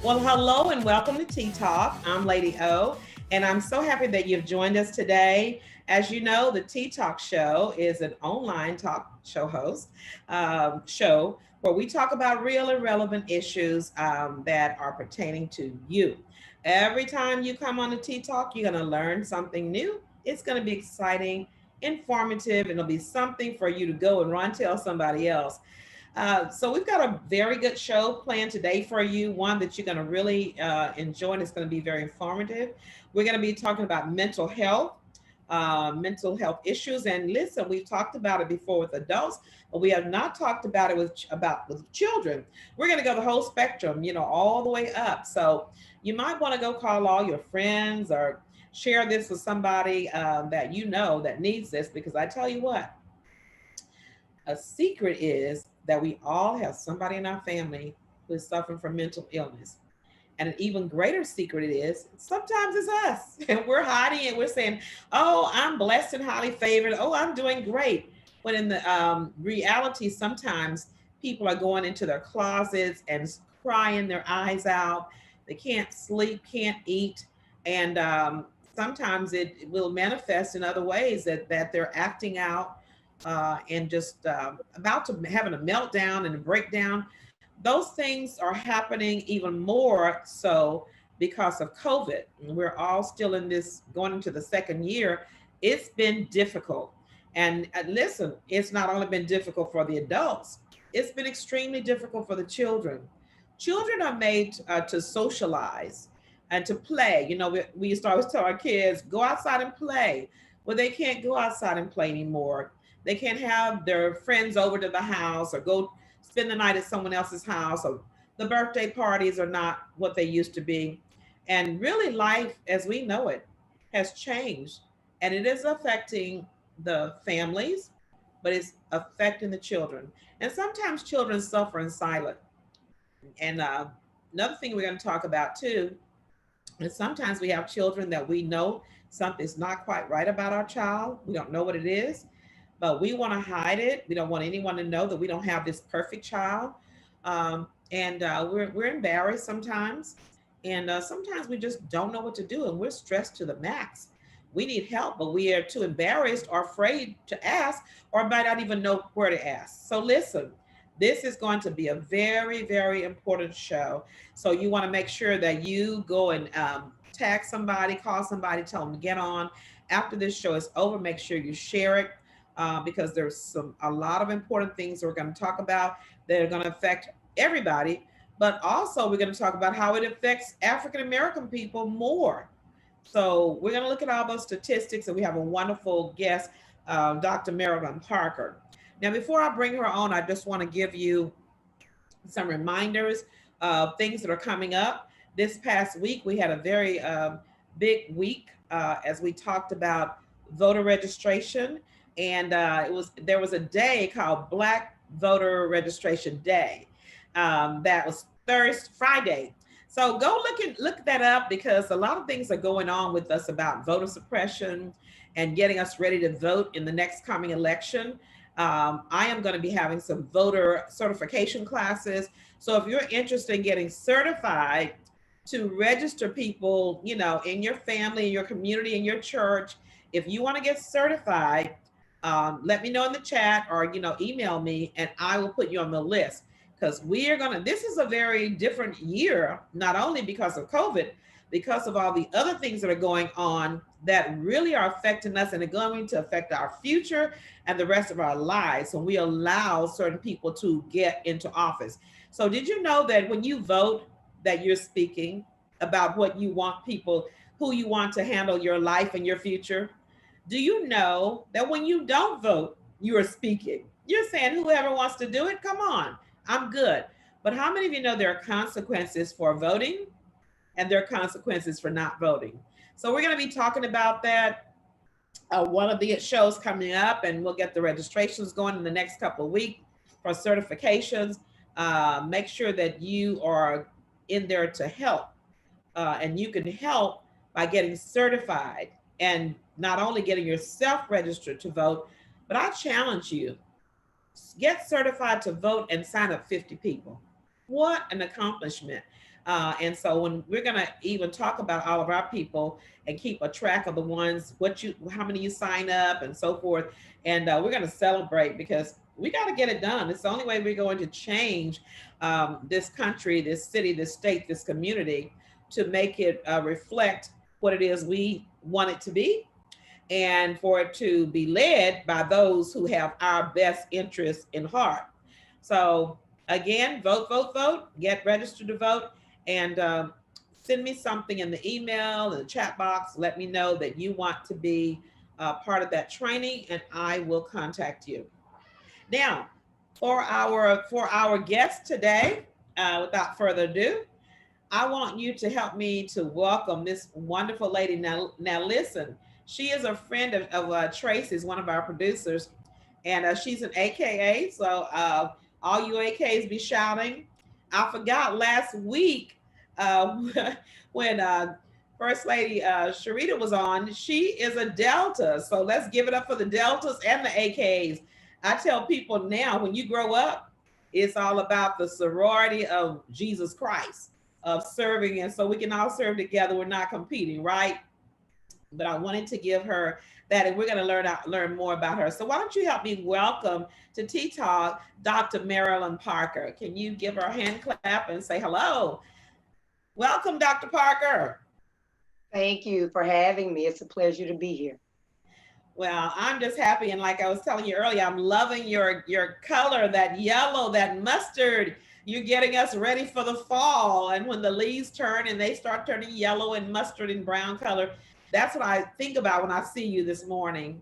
Well, hello and welcome to Tea Talk. I'm Lady O, and I'm so happy that you've joined us today. As you know, the Tea Talk show is an online talk show show where we talk about real and relevant issues that are pertaining to you. Every time you come on the Tea Talk, you're going to learn something new. It's going to be exciting, informative, and it'll be something for you to go and run tell somebody else. So we've got a very good show planned today for you, one that you're going to really enjoy, and it's going to be very informative. We're going to be talking about mental health issues. And listen, we've talked about it before with adults, but we have not talked about it with children. We're going to go the whole spectrum, all the way up. So you might want to go call all your friends or share this with somebody that you know that needs this, because I tell you what, a secret is that we all have somebody in our family who is suffering from mental illness. And an even greater secret it is sometimes it's us, and we're hiding it. We're saying, "Oh, I'm blessed and highly favored. Oh, I'm doing great." When in the reality, sometimes people are going into their closets and crying their eyes out. They can't sleep, can't eat, and sometimes it will manifest in other ways that they're acting out and just about to having a meltdown and a breakdown. Those things are happening even more so because of COVID. We're all still in this, going into the second year. It's been difficult. And listen, it's not only been difficult for the adults, it's been extremely difficult for the children. Children are made to socialize and to play. We used to always tell our kids, go outside and play. Well, they can't go outside and play anymore. They can't have their friends over to the house or go spend the night at someone else's house, or the birthday parties are not what they used to be. And really, life as we know it has changed, and it is affecting the families, but it's affecting the children. And sometimes children suffer in silence. And another thing we're going to talk about too is sometimes we have children that we know something's not quite right about our child. We don't know what it is, but we want to hide it. We don't want anyone to know that we don't have this perfect child. And we're embarrassed sometimes. And sometimes we just don't know what to do, and we're stressed to the max. We need help, but we are too embarrassed or afraid to ask, or might not even know where to ask. So listen, this is going to be a very, very important show. So you want to make sure that you go and tag somebody, call somebody, tell them to get on. After this show is over, make sure you share it, because there's a lot of important things we're going to talk about that are going to affect everybody. But also, we're going to talk about how it affects African American people more. So we're going to look at all those statistics, and we have a wonderful guest, Dr. Marilyn Parker. Now, before I bring her on, I just want to give you some reminders of things that are coming up. This past week, we had a very big week as we talked about voter registration, and there was a day called Black Voter Registration Day. That was Friday. So go look that up, because a lot of things are going on with us about voter suppression and getting us ready to vote in the next coming election. I am going to be having some voter certification classes. So if you're interested in getting certified to register people, in your family, in your community, in your church, if you want to get certified, let me know in the chat, or, email me, and I will put you on the list. Because this is a very different year, not only because of COVID, because of all the other things that are going on that really are affecting us and are going to affect our future and the rest of our lives when we allow certain people to get into office. So did you know that when you vote, that you're speaking about what you want people, who you want to handle your life and your future? Do you know that when you don't vote, you are speaking? You're saying, whoever wants to do it, come on, I'm good. But how many of you know there are consequences for voting, and there are consequences for not voting? So we're going to be talking about that. One of the shows coming up, and we'll get the registrations going in the next couple of weeks for certifications. Make sure that you are in there to help, and you can help by getting certified, and not only getting yourself registered to vote, but I challenge you, get certified to vote and sign up 50 people. What an accomplishment. And so when we're going to even talk about all of our people and keep a track of the ones, how many you sign up and so forth. And we're going to celebrate because we got to get it done. It's the only way we're going to change this country, this city, this state, this community to make it reflect what it is we want it to be, and for it to be led by those who have our best interests in heart. So again, vote, vote, vote, get registered to vote, and send me something in the email, in the chat box. Let me know that you want to be part of that training, and I will contact you. Now, for our guest today, without further ado, I want you to help me to welcome this wonderful lady. Now listen, she is a friend of Tracy's, one of our producers, and she's an AKA. So all you AKs be shouting. I forgot last week uh, when First Lady Sharita was on. She is a Delta, so let's give it up for the Deltas and the AKs. I tell people now, when you grow up, it's all about the sorority of Jesus Christ, of serving, and so we can all serve together. We're not competing, right? But I wanted to give her that, and we're going to learn more about her. So why don't you help me welcome to Tea Talk Dr. Marilyn Parker? Can you give her a hand clap and say hello? Welcome, Dr. Parker. Thank you for having me. It's a pleasure to be here. Well, I'm just happy, and like I was telling you earlier, I'm loving your color, that yellow, that mustard. You're getting us ready for the fall, and when the leaves turn and they start turning yellow and mustard and brown color, that's what I think about when I see you this morning.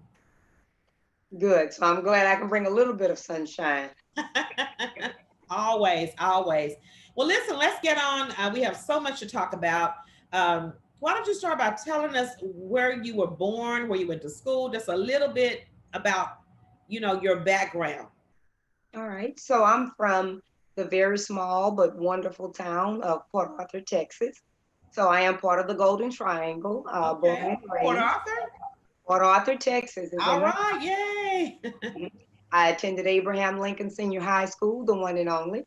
Good. So I'm glad I can bring a little bit of sunshine. Always, always. Well, listen, let's get on. We have so much to talk about. Why don't you start by telling us where you were born, where you went to school, just a little bit about, your background. All right. So I'm from the very small but wonderful town of Port Arthur, Texas. So I am part of the Golden Triangle, born Okay. and Port raised. Arthur? Port Arthur, Texas is All in the. right, yay. I attended Abraham Lincoln Senior High School, the one and only.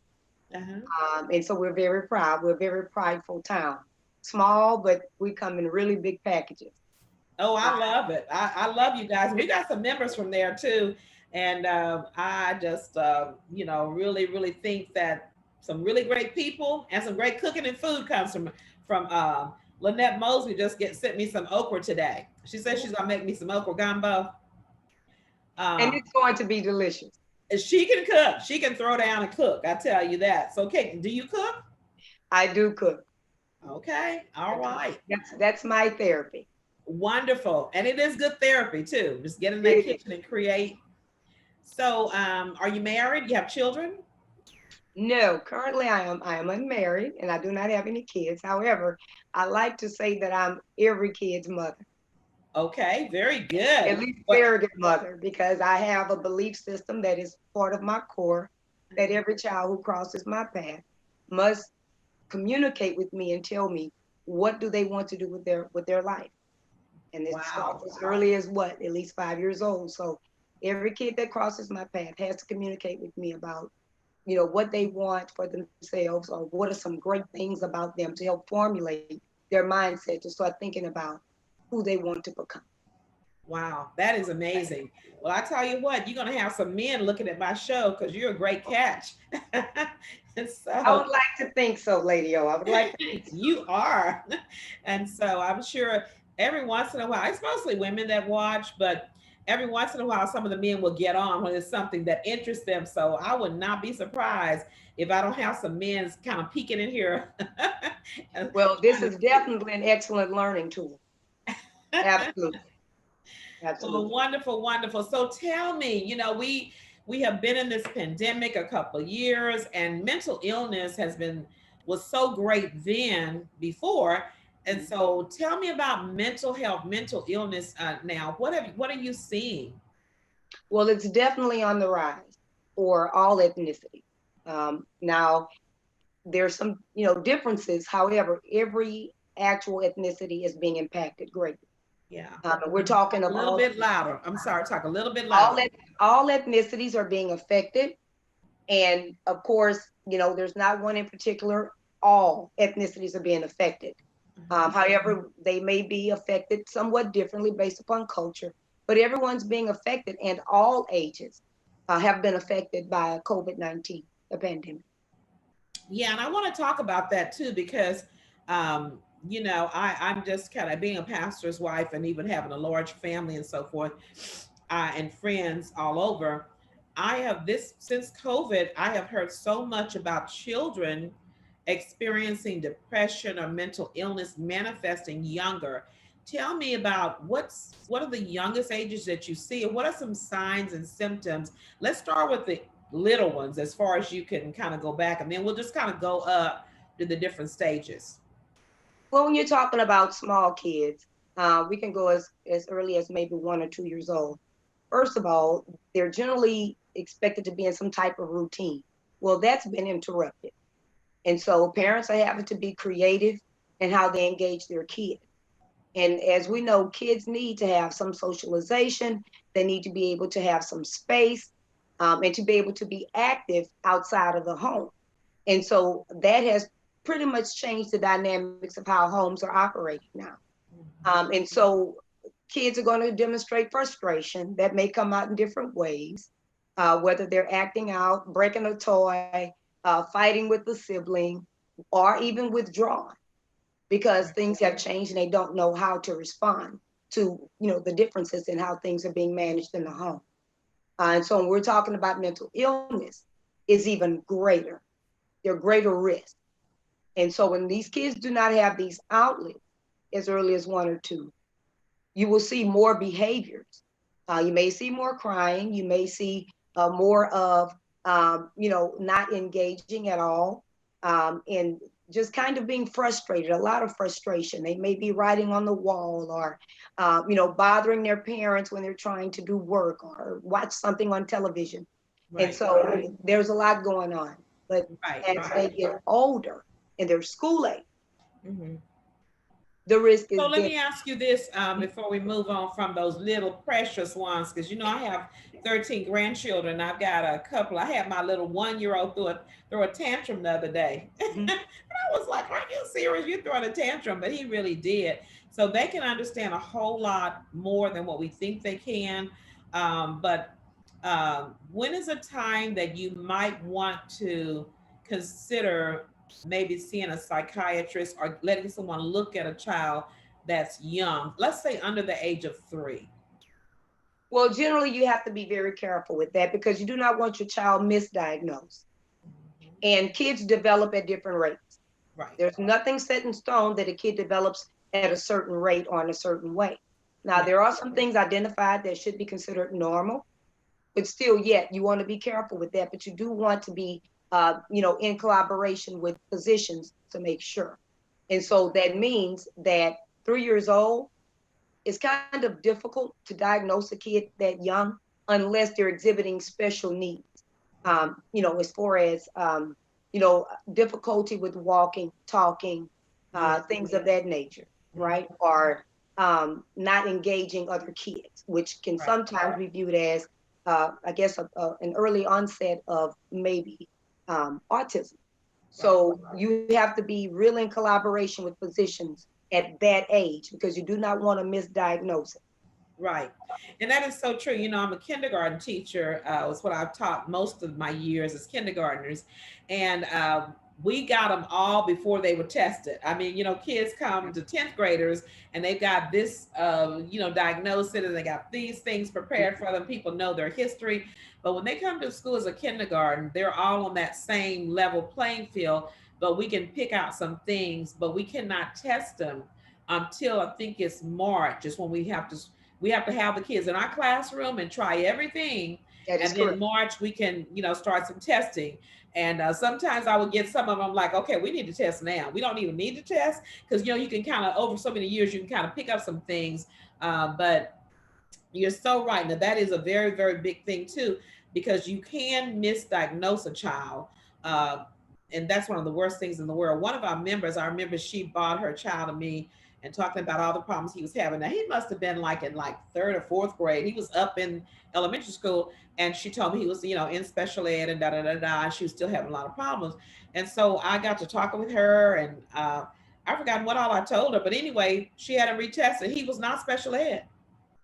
Uh-huh. And so we're very proud. We're a very prideful town. Small, but we come in really big packages. Oh, I love it. I love you guys. We got some members from there too. And I just, really, really think that some really great people and some great cooking and food comes from Lynette Mosley. Just sent me some okra today. She said she's gonna make me some okra gumbo. And Um, it's going to be delicious. she can cook. She can throw down and cook. I tell you that. So, Kate, do you cook? I do cook. Okay. All right. That's my therapy. Wonderful. And it is good therapy too. Just get in that It is. kitchen and create. So, are you married? You have children? No, currently I am unmarried and I do not have any kids. However, I like to say that I'm every kid's mother. Okay, very At good. least What? surrogate mother, because I have a belief system that is part of my core that every child who crosses my path must communicate with me and tell me what do they want to do with their life. And it Wow. starts as early as what, at least 5 years old. So every kid that crosses my path has to communicate with me about, what they want for themselves or what are some great things about them to help formulate their mindset to start thinking about who they want to become. Wow, that is amazing. Well, I tell you what, you're gonna have some men looking at my show because you're a great catch. And I so would like to think so, Lady O. I would like to think so. you are. And so I'm sure every once in a while, it's mostly women that watch, but every once in a while, some of the men will get on when it's something that interests them. So I would not be surprised if I don't have some men kind of peeking in here. And Well, this trying to is see. definitely an excellent learning tool. Absolutely. Well, Absolutely. wonderful, wonderful. So tell me, we have been in this pandemic a couple of years, and mental illness was so great then before. And so tell me about mental health, mental illness now. What are you seeing? Well, it's definitely on the rise for all ethnicities. Now, there's some, differences. However, every actual ethnicity is being impacted greatly. Yeah. We're talking Talk of a little bit louder. I'm sorry, talk a little bit all louder. all ethnicities are being affected, and of course, there's not one in particular all ethnicities are being affected. Mhm. However, they may be affected somewhat differently based upon culture, but everyone's being affected, and all ages have been affected by COVID-19, the pandemic. Yeah, and I want to talk about that too because, I'm just kind of being a pastor's wife and even having a large family and so forth, and friends all over. I have this since COVID. I have heard so much about children experiencing depression or mental illness manifesting younger. Tell me about what are the youngest ages that you see, and what are some signs and symptoms? Let's start with the little ones as far as you can kind of go back, and then we'll just kind of go up to the different stages. Well, when you're talking about small kids, we can go as early as maybe 1 or 2 years old. First of all, they're generally expected to be in some type of routine. Well, that's been interrupted. And so parents are having to be creative in how they engage their kids. And as we know, kids need to have some socialization. They need to be able to have some space, and to be able to be active outside of the home. And so that has pretty much changed the dynamics of how homes are operating now. And so kids are going to demonstrate frustration that may come out in different ways, whether they're acting out, breaking a toy, fighting with the sibling, or even withdrawing because Right. things have changed and they don't know how to respond to the differences in how things are being managed in the home. And so when we're talking about mental illness, is even greater. They're greater risk. And so when these kids do not have these outlets as early as 1 or 2, you will see more behaviors. You may see more crying. You may see more of, not engaging at all, and just kind of being frustrated, a lot of frustration. They may be writing on the wall or, bothering their parents when they're trying to do work or watch something on television. And Right. so there's a lot going on. But Right. as they get older and their school age, Hmm. the risk So is let then. me ask you this before we move on from those little precious ones, because I have 13 grandchildren. I've got a couple. I had my little 1 year old throw a tantrum the other day. And I was like, "Are you serious? You're throwing a tantrum?" But he really did. So they can understand a whole lot more than what we think they can. But when is a time that you might want to consider maybe seeing a psychiatrist or letting someone look at a child that's young, let's say under the age of 3? Well, generally, you have to be very careful with that because you do not want your child misdiagnosed. Mhm. And kids develop at different rates. Right. There's nothing set in stone that a kid develops at a certain rate or in a certain way. Now, Yeah. there are some things identified that should be considered normal, but still, yet you want to be careful with that. But you do want to be, in collaboration with physicians to make sure. And so that means that 3 years old, it's kind of difficult to diagnose a kid that young unless they're exhibiting special needs. As far as difficulty with walking, talking, Yeah. things of that nature, right? Mhm. Or not engaging other kids, which can Right. sometimes be viewed as, I guess, an early onset of maybe autism. Right. So you have to be real in collaboration with physicians at that age because you do not want to misdiagnose it. Right. And that is so true. I'm a kindergarten teacher. Was what I've taught most of my years as kindergartners. And we got them all before they were tested. I mean, kids come to 10th graders and they've got this, diagnosis, and they got these things prepared for them. People know their history. But when they come to school as a kindergarten, they're all on that same level playing field. But we can pick out some things, but we cannot test them until I think it's March, is when we have to have the kids in our classroom and try everything, That is and then correct. March we can start some testing. And sometimes I would get some of them like, okay, we need to test now, we don't even need to test, because you can kind of, over so many years, you can kind of pick up some things. But you're so right. Now that is a very, very big thing too, because you can misdiagnose a child. uh, and that's one of the worst things in the world. One of our members, I remember, she brought her child to me, and talking about all the problems he was having. Now he must have been like in like third or fourth grade. He was up in elementary school, and she told me he was, in special ed and da da da da. And she was still having a lot of problems. And so I got to talking with her, and I forgot what all I told her. But anyway, she had him retested. He was not special ed.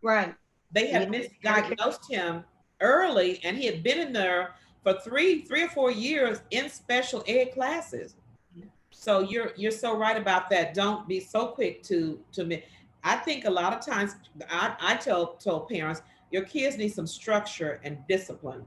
Right. They And had misdiagnosed him early, and he had been in there for three or 4 years in special ed classes. So you're so right about that. Don't be so quick to admit. I think a lot of times I told parents, your kids need some structure and discipline,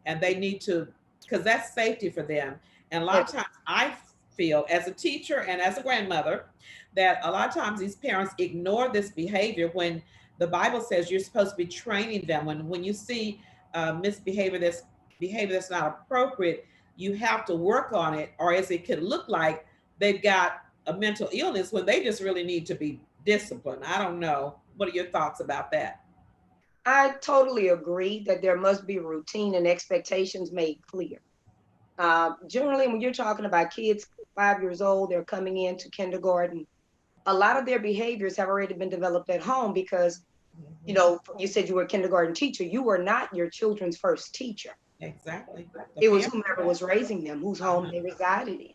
and they need to, because that's safety for them. And a lot yeah, of times I feel as a teacher and as a grandmother that a lot of times these parents ignore this behavior when the Bible says you're supposed to be training them. When you see misbehavior, that's behavior that's not appropriate, you have to work on it, or as it could look like they've got a mental illness when they just really need to be disciplined. I don't know. What are your thoughts about that? I totally agree that there must be routine and expectations made clear. Generally, when you're talking about kids 5 years old, they're coming into kindergarten. A lot of their behaviors have already been developed at home because, Mhm. you said you were a kindergarten teacher. You were not your children's first teacher. Exactly. The It was family. whomever was raising them, whose home Uh-huh. they resided in.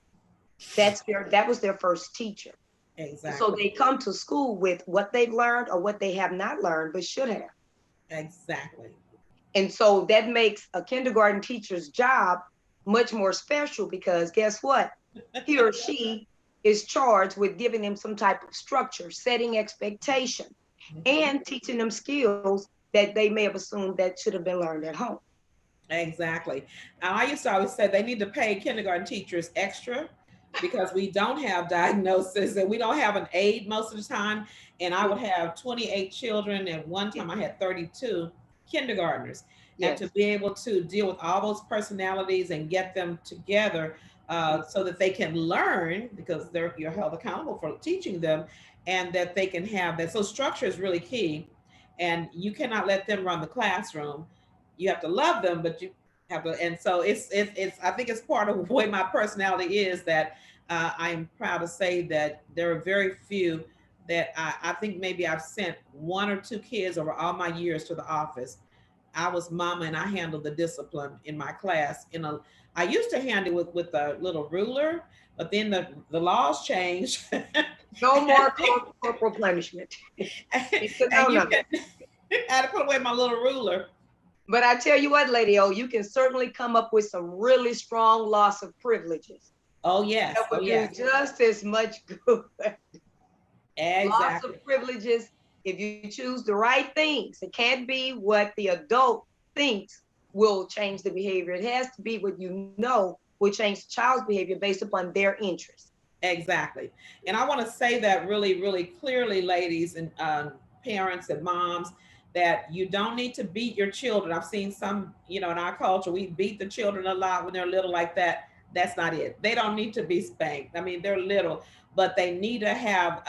That was their first teacher. So Exactly. they come to school with what they've learned or what they have not learned but should have. Exactly. And so that makes a kindergarten teacher's job much more special because guess what? He or she is charged with giving them some type of structure, setting expectation, Mhm. and teaching them skills that they may have assumed that should have been learned at home. Exactly. I used to always say they need to pay kindergarten teachers extra because we don't have diagnosis and we don't have an aide most of the time. And I would have 28 children. And one time I had 32 kindergartners. And to Yes. be able to deal with all those personalities and get them together so that they can learn, because you're held accountable for teaching them, and that they can have that. So structure is really key. And you cannot let them run the classroom. You have to love them, but you have to. And so it's I think it's part of the way my personality is that I'm proud to say that there are very few that I think maybe I've sent one or two kids over all my years to the office. I was mama and I handled the discipline in my class. I used to handle it with a little ruler, but then the laws changed. and, No more corporal punishment. It's a no and you no. can I had to put away my little ruler. But I tell you what, Lady O, you can certainly come up with some really strong loss of privileges Oh that yes, oh would do yes, just as much good. Loss of exactly. privileges, if you choose the right things, it can't be what the adult thinks will change the behavior. It has to be what you know will change the child's behavior based upon their interests. Exactly. And I want to say that really, really clearly, ladies and parents and moms, that you don't need to beat your children. I've seen some, in our culture, we beat the children a lot when they're little like that. That's not it. They don't need to be spanked. I mean, they're little, but they need to have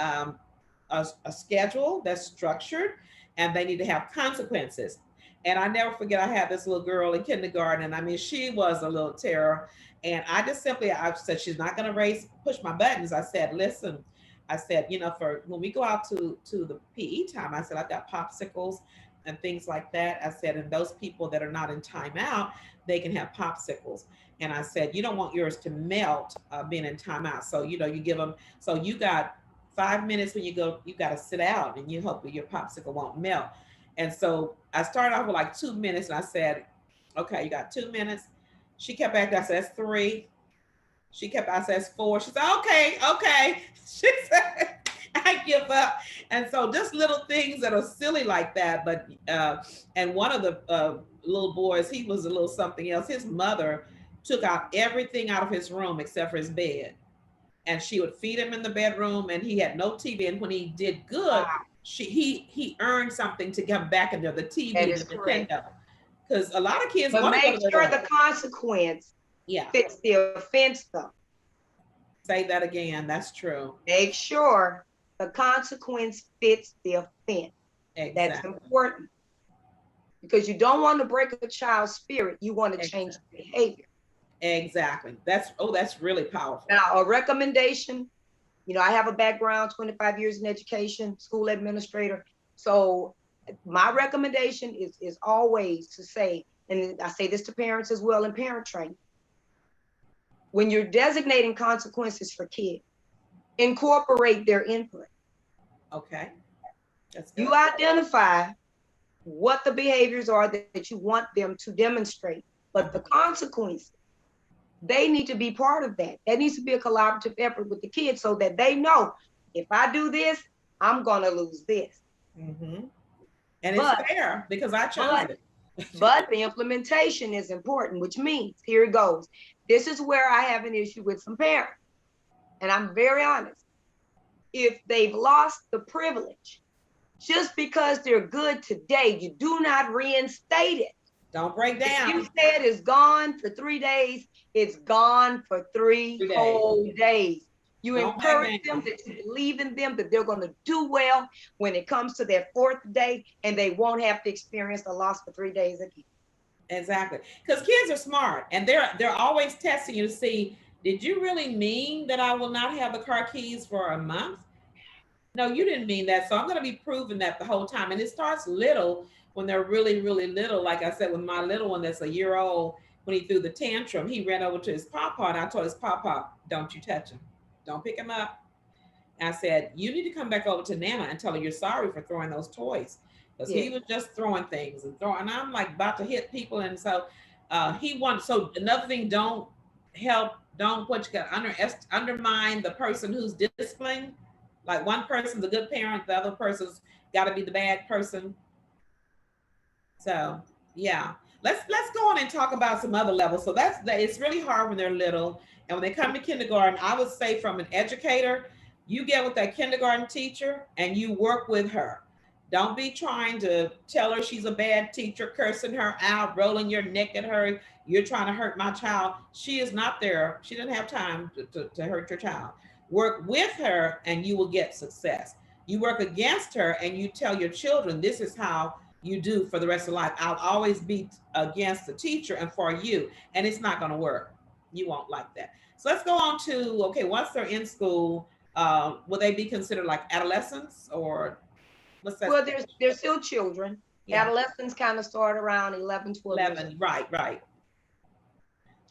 a schedule that's structured, and they need to have consequences. And I never forget, I had this little girl in kindergarten, and I mean, she was a little terror. And I said, she's not going to push my buttons. I said, listen, I said, for when we go out to the PE time, I said, I've got popsicles and things like that. I said, and those people that are not in timeout, they can have popsicles. And I said, you don't want yours to melt being in timeout. So, you give them, so you got 5 minutes when you go, you got to sit out and you hope that your popsicle won't melt. And so I started off with like 2 minutes, and I said, okay, you got 2 minutes. She kept back. I said, that's three. She kept, I said, it's four. She said, okay, okay. She said, I give up. And so just little things that are silly like that. But, and one of the little boys, he was a little something else. His mother took out everything out of his room except for his bed. And she would feed him in the bedroom, and he had no TV. And when he did good, Wow, he earned something to come back into the that TV, is the correct. Nintendo. Because a lot of kids But want to go make to the sure room. the consequence Yeah. fits the offense, though. Say that again. That's true. Make sure the consequence fits the offense. That's Exactly. important because you don't want to break a child's spirit. You want to change Exactly. the behavior. Exactly. That's really powerful. Now, a recommendation, You know, I have a background, 25 years in education, school administrator. So my recommendation is always to say, and I say this to parents as well in parent training, when you're designating consequences for kids, incorporate their input. Okay. That's good. You identify what the behaviors are that you want them to demonstrate, but the consequences, they need to be part of that. That needs to be a collaborative effort with the kids so that they know, if I do this, I'm gonna lose this. Mm-hmm. And it's But fair because I chose but it. but the implementation is important, which means, here it goes. This is where I have an issue with some parents. And I'm very honest. If they've lost the privilege, just because they're good today, you do not reinstate it. Don't break If you down. said it's gone for 3 days, it's gone for 3 2 days. whole days. You Don't back encourage them, down. that you believe in them, that they're going to do well when it comes to their 4th day, and they won't have to experience the loss for 3 days again. Exactly. Because kids are smart and they're always testing you to see, did you really mean that I will not have the car keys for a month? No, you didn't mean that. So I'm going to be proving that the whole time. And it starts little when they're really, really little. Like I said, with my little one that's a year old, when he threw the tantrum, he ran over to his papa and I told his papa, don't you touch him. Don't pick him up. And I said, you need to come back over to Nana and tell her you're sorry for throwing those toys. Because he was just throwing things and throwing, and I'm like about to hit people. And so he wants, so another thing, don't what you got, undermine the person who's disciplining. Like one person's a good parent, the other person's got to be the bad person. So yeah, let's go on and talk about some other levels. So it's really hard when they're little, and when they come to kindergarten, I would say from an educator, you get with that kindergarten teacher and you work with her. Don't be trying to tell her she's a bad teacher, cursing her out, rolling your neck at her. You're trying to hurt my child. She is not there. She doesn't have time to hurt your child. Work with her and you will get success. You work against her and you tell your children, this is how you do for the rest of life. I'll always be against the teacher and for you. And it's not going to work. You won't like that. So let's go on to, okay, once they're in school, will they be considered like adolescents or what's that? Well, they're still children. Yeah. Adolescents kind of start around 11, 12 11, right.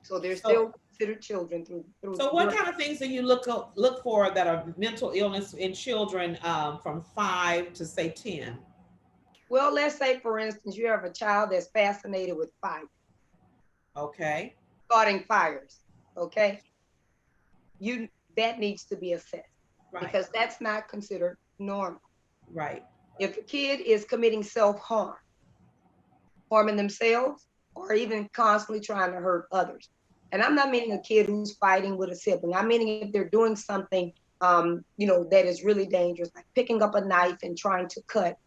So they're still considered children through. So what kind of things do you look for that are mental illness in children from 5 to say 10? Well, let's say, for instance, you have a child that's fascinated with fire. Okay. Starting fires. Okay. That needs to be assessed. Right. Because that's not considered normal. Right. If a kid is committing self-harm, harming themselves, or even constantly trying to hurt others. And I'm not meaning a kid who's fighting with a sibling. I'm meaning if they're doing something, that is really dangerous, like picking up a knife and trying to cut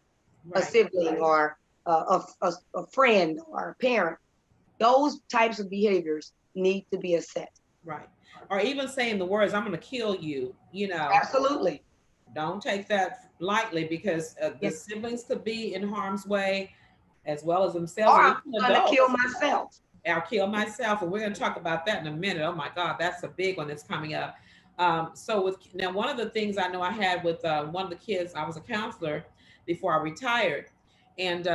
a sibling or a friend or a parent. Those types of behaviors need to be assessed. Right. Or even saying the words, I'm going to kill you, Absolutely. Don't take that lightly because the siblings could be in harm's way as well as themselves. Or I'm going to kill myself. I'll kill myself. And we're going to talk about that in a minute. Oh my God, that's a big one that's coming up. Now, one of the things I know I had with one of the kids, I was a counselor before I retired. And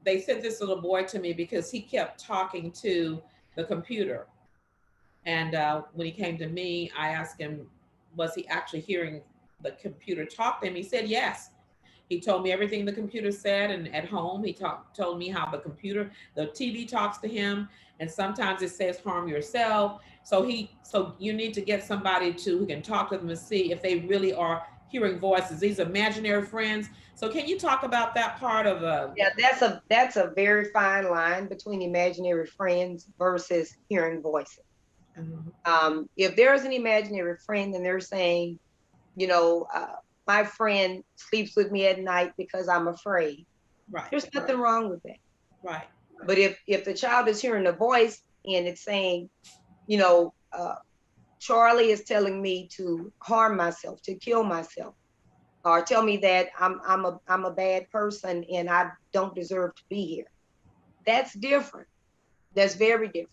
they sent this little boy to me because he kept talking to the computer. And when he came to me, I asked him, was he actually hearing the computer talk to him? He said, yes. He told me everything the computer said, and at home, he told me how the TV talks to him, and sometimes it says harm yourself. So you need to get somebody who can talk to them and see if they really are hearing voices. These imaginary friends. So can you talk about that part of Yeah, that's a very fine line between imaginary friends versus hearing voices. Mm-hmm. If there's an imaginary friend and they're saying, my friend sleeps with me at night because I'm afraid. Right. There's nothing wrong with that. Right. But if the child is hearing a voice and it's saying, Charlie is telling me to harm myself, to kill myself, or tell me that I'm a bad person and I don't deserve to be here. That's different. That's very different.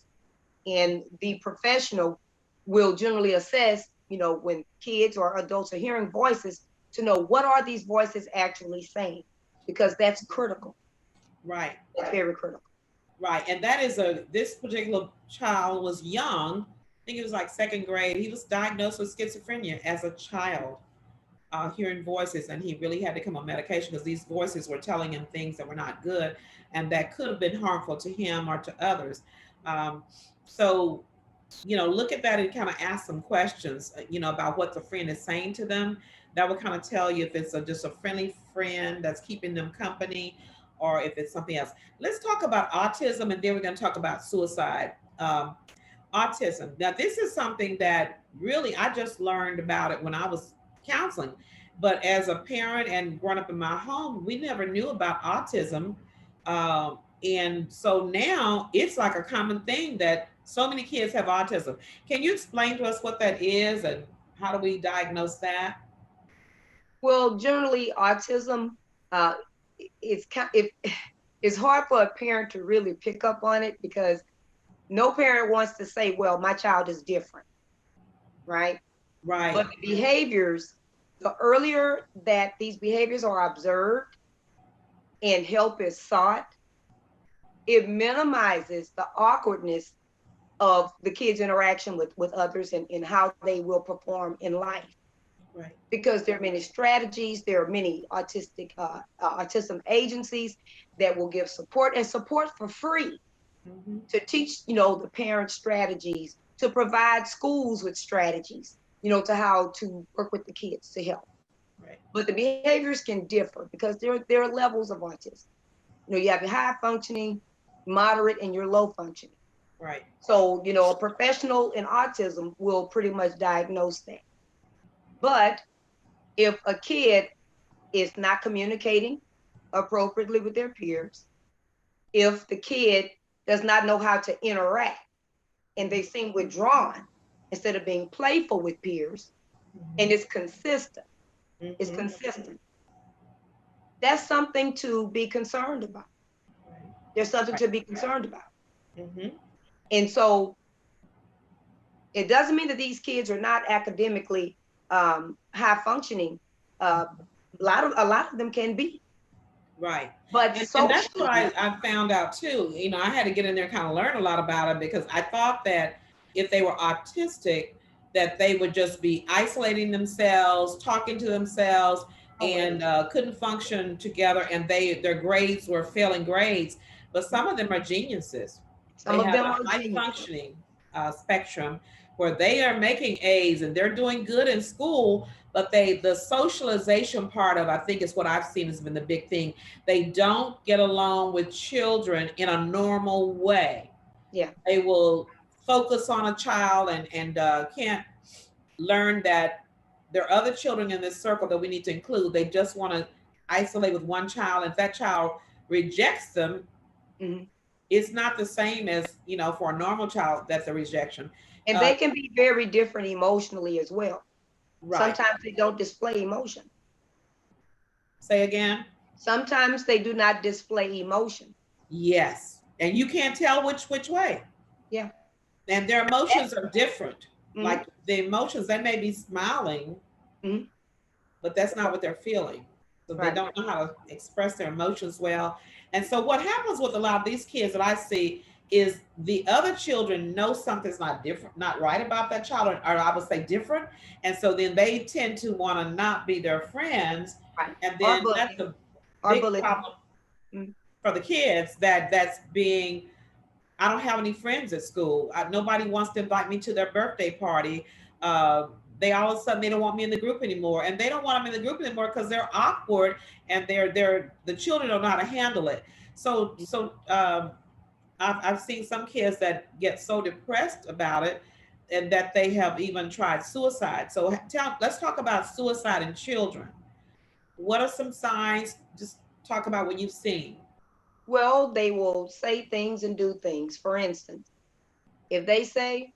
And the professional will generally assess when kids or adults are hearing voices, to know what are these voices actually saying, because that's critical. Right. It's very critical. Right. And that is this particular child was young. I think it was like second grade. He was diagnosed with schizophrenia as a child, hearing voices, and he really had to come on medication because these voices were telling him things that were not good and that could have been harmful to him or to others. Um, so, look at that and kind of ask some questions, about what the friend is saying to them. That will kind of tell you if it's just a friendly friend that's keeping them company or if it's something else. Let's talk about autism and then we're going to talk about suicide. Autism. Now, this is something that really I just learned about it when I was counseling. But as a parent and growing up in my home, we never knew about autism. And so now it's like a common thing that so many kids have autism. Can you explain to us what that is and how do we diagnose that? Well, generally, autism, uh, it's hard for a parent to really pick up on it, because no parent wants to say, well, my child is different, right? Right. But the behaviors, the earlier that these behaviors are observed and help is sought, it minimizes the awkwardness of the kids' interaction with others, and how they will perform in life. Right. Because there are many strategies, there are many autism agencies that will give support, and support for free, Mm-hmm. to teach the parents strategies, to provide schools with strategies, to how to work with the kids to help. Right. But the behaviors can differ because there are levels of autism. You have your high functioning, moderate, and your low functioning. Right. So a professional in autism will pretty much diagnose that. But if a kid is not communicating appropriately with their peers, if the kid does not know how to interact and they seem withdrawn instead of being playful with peers, and Mm-hmm. it's consistent, it's Mm-hmm. consistent, that's something to be concerned about. Right. There's something Right. to be concerned about. Mm-hmm. And so it doesn't mean that these kids are not academically high functioning. A lot of them can be, Right. but And that's what socially, I found out too. I had to get in there and kind of learn a lot about it because I thought that if they were autistic, that they would just be isolating themselves, talking to themselves, and couldn't function together, and their grades were failing grades. But some of them are geniuses. some They of have them a are high geniuses. functioning spectrum where they are making A's and they're doing good in school, but the socialization part of I think is what I've seen has been the big thing. They don't get along with children in a normal way. Yeah. They will focus on a child and can't learn that there are other children in this circle that we need to include. They just want to isolate with one child. If that child rejects them, Mm-hmm. it's not the same as, for a normal child, that's a rejection. And Uh, they can be very different emotionally as well. right. Sometimes they don't display emotion. Say again. Sometimes they do not display emotion. Yes. And you can't tell which way. Yeah. And their emotions are different. Mm-hmm. Like the emotions, they may be smiling, Mm-hmm. but that's not what they're feeling. So they Right. don't know how to express their emotions well. And so what happens with a lot of these kids that I see is the other children know something's not different, not right about that child, or I would say different. And so then they tend to want to not be their friends. Right. And Or then that's bullying. a Or big bullying. problem Mm-hmm. for the kids that's being, I don't have any friends at school. Nobody wants to invite me to their birthday party. Uh, they all of a sudden they don't want me in the group anymore, and they don't want them in the group anymore because they're awkward and they're the children don't know how to handle it. So I've seen some kids that get so depressed about it, and that they have even tried suicide. So let's talk about suicide in children. What are some signs? Just talk about what you've seen. Well, they will say things and do things. For instance, if they say,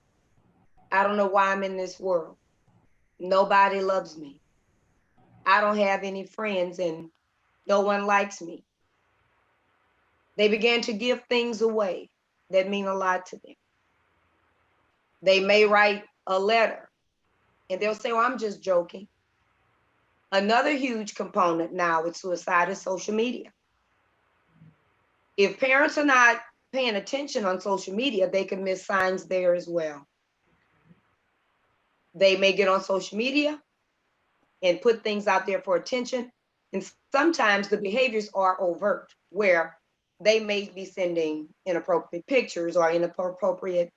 I don't know why I'm in this world, nobody loves me, I don't have any friends, and no one likes me, they begin to give things away that mean a lot to them. They may write a letter and they'll say, "Oh, I'm just joking." Another huge component now with suicide is social media. If parents are not paying attention on social media, they can miss signs there as well. They may get on social media and put things out there for attention. And sometimes the behaviors are overt, where they may be sending inappropriate pictures or inappropriate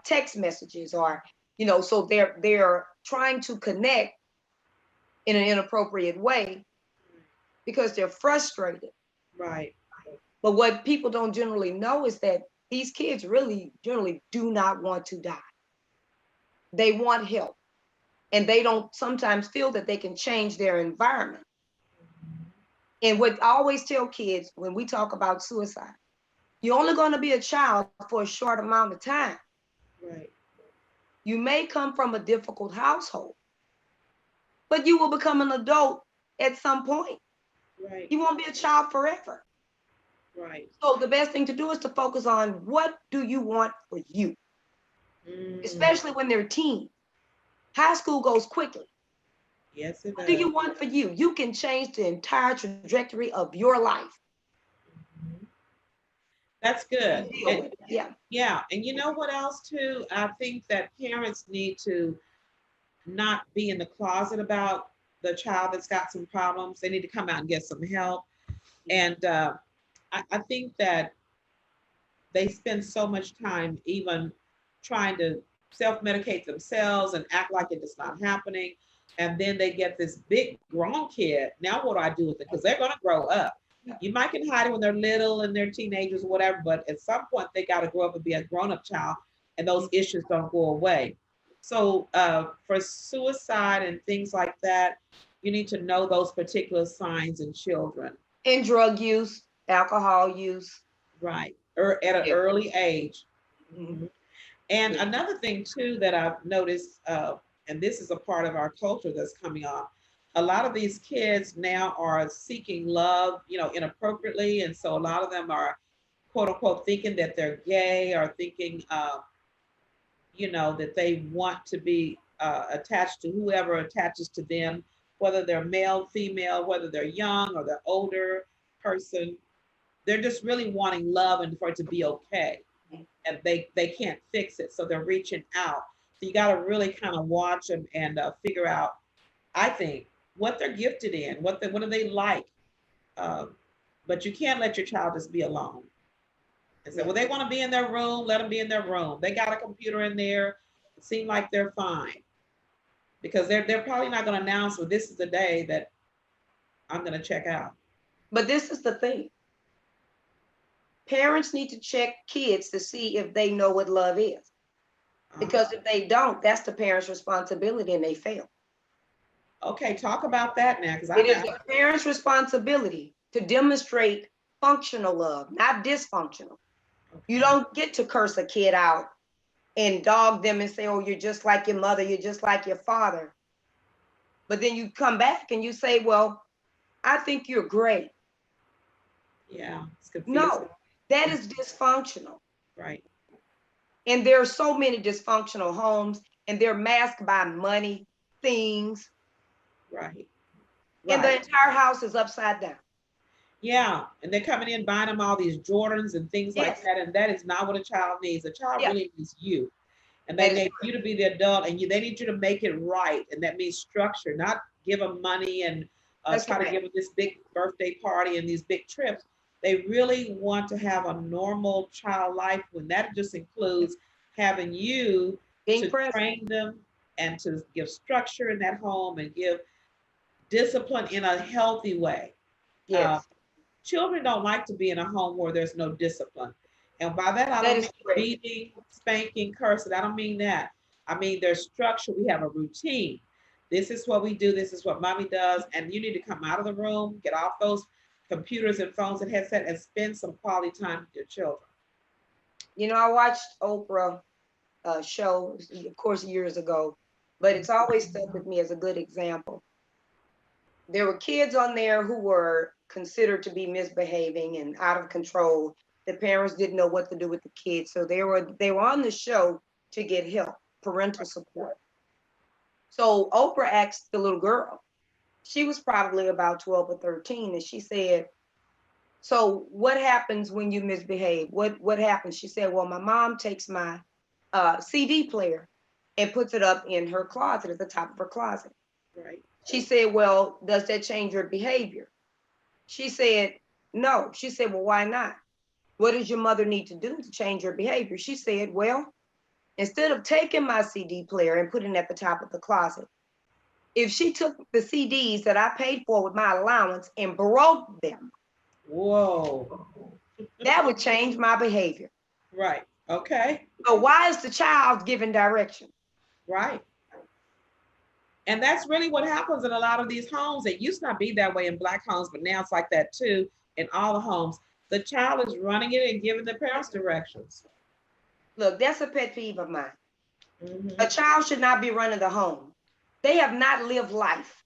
text messages, or so they're trying to connect in an inappropriate way because they're frustrated. Right. But what people don't generally know is that these kids really generally do not want to die. They want help, and they don't sometimes feel that they can change their environment. And what I always tell kids when we talk about suicide, you're only going to be a child for a short amount of time. Right. You may come from a difficult household, but you will become an adult at some point. Right. You won't be a child forever. Right. So the best thing to do is to focus on what do you want for you, especially when they're teens. High school goes quickly. Yes, it What do does. you want for you? You can change the entire trajectory of your life. Mhm. That's good. Deal with it. Yeah. Yeah. And you know what else too? I think that parents need to not be in the closet about the child that's got some problems. They need to come out and get some help. And I think that they spend so much time even trying to self-medicate themselves and act like it is not happening. And then they get this big grown kid. Now what do I do with it? Because they're going to grow up. You might can hide it when they're little and they're teenagers or whatever, but at some point they got to grow up and be a grown-up child, and those issues don't go away. So for suicide and things like that, you need to know those particular signs in children. And drug use, alcohol use. Right. Or at an Yeah. early age. Mhm. Mhm. And Yeah. another thing too that I've noticed, and this is a part of our culture that's coming on, a lot of these kids now are seeking love, inappropriately, and so a lot of them are, quote unquote, thinking that they're gay, or thinking, that they want to be attached to whoever attaches to them, whether they're male, female, whether they're young or they're older person. They're just really wanting love and for it to be okay, and they can't fix it, so they're reaching out. So you got to really kind of watch them and figure out, I think, what they're gifted in, what do they like. um, but you can't let your child just be alone and say, Yeah. well, they want to be in their room, let them be in their room. They got a computer in there, it seems like they're fine, because they're probably not going to announce, well, this is the day that I'm going to check out. But this is the thing. Parents need to check kids to see if they know what love is. Because if they don't, that's the parent's responsibility and they fail. Okay, talk about that now, because It I'm is not. the parent's responsibility to demonstrate functional love, not dysfunctional. You Okay. don't get to curse a kid out and dog them and say, "Oh, you're just like your mother, you're just like your father." But then you come back and you say, "Well, I think you're great." Yeah, it's confusing. No, that is dysfunctional. Right. And there are so many dysfunctional homes, and they're masked by money, things, Right. and the Right. entire house is upside down. Yeah, and they're coming in buying them all these Jordans and things like Yes, that, and that is not what a child needs. A child yeah, really needs you, and that they is need you correct. to be the adult, and they need you to make it right, and that means structure, not give them money and That's try to correct. give them this big birthday party and these big trips. They really want to have a normal child life, when that just includes having you Being to present. train them and to give structure in that home and give discipline in a healthy way. Uh, Yes, Children don't like to be in a home where there's no discipline. And by that, I that don't is mean correct. beating, spanking, cursing. I don't mean that. I mean, there's structure. We have a routine. This is what we do. This is what mommy does. And you need to come out of the room, get off those computers and phones and headset, and spend some quality time with your children. I watched Oprah show, of course, years ago, but it's always stuck with me as a good example. There were kids on there who were considered to be misbehaving and out of control. The parents didn't know what to do with the kids, so they were on the show to get help, parental support. So Oprah asked the little girl, she was probably about 12 or 13, and she said, so what happens when you misbehave? What happens? She said, well, my mom takes my CD player and puts it up in her closet, at the top of her closet. Right. She said, well, does that change your behavior? She said, no. She said, well, why not? What does your mother need to do to change your behavior? She said, well, instead of taking my CD player and putting it at the top of the closet, if she took the CDs that I paid for with my allowance and broke them, whoa, that would change my behavior. right, okay, So why is the child given direction? right. And that's really what happens in a lot of these homes. It used to not be that way in Black homes, but now it's like that too in all the homes. The child is running it and giving the parents directions. Look, that's a pet peeve of mine. Mm-hmm. A child should not be running the home. They have not lived life.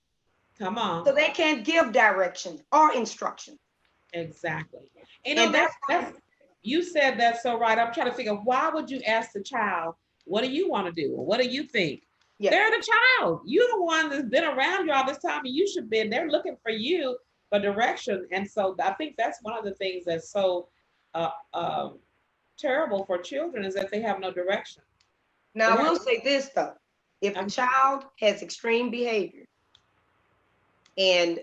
Come on. So they can't give direction or instruction. Exactly. You know, And that's you said that so right. I'm trying to figure, why would you ask the child, what do you want to do? Or what do you think? yeah. They're the child. You're the one that's been around you all this time, and you should be. They're looking for you for direction. And so I think that's one of the things that's so uh, uh, terrible for children is that they have no direction. Now, I will say this though, if a child has extreme behavior, and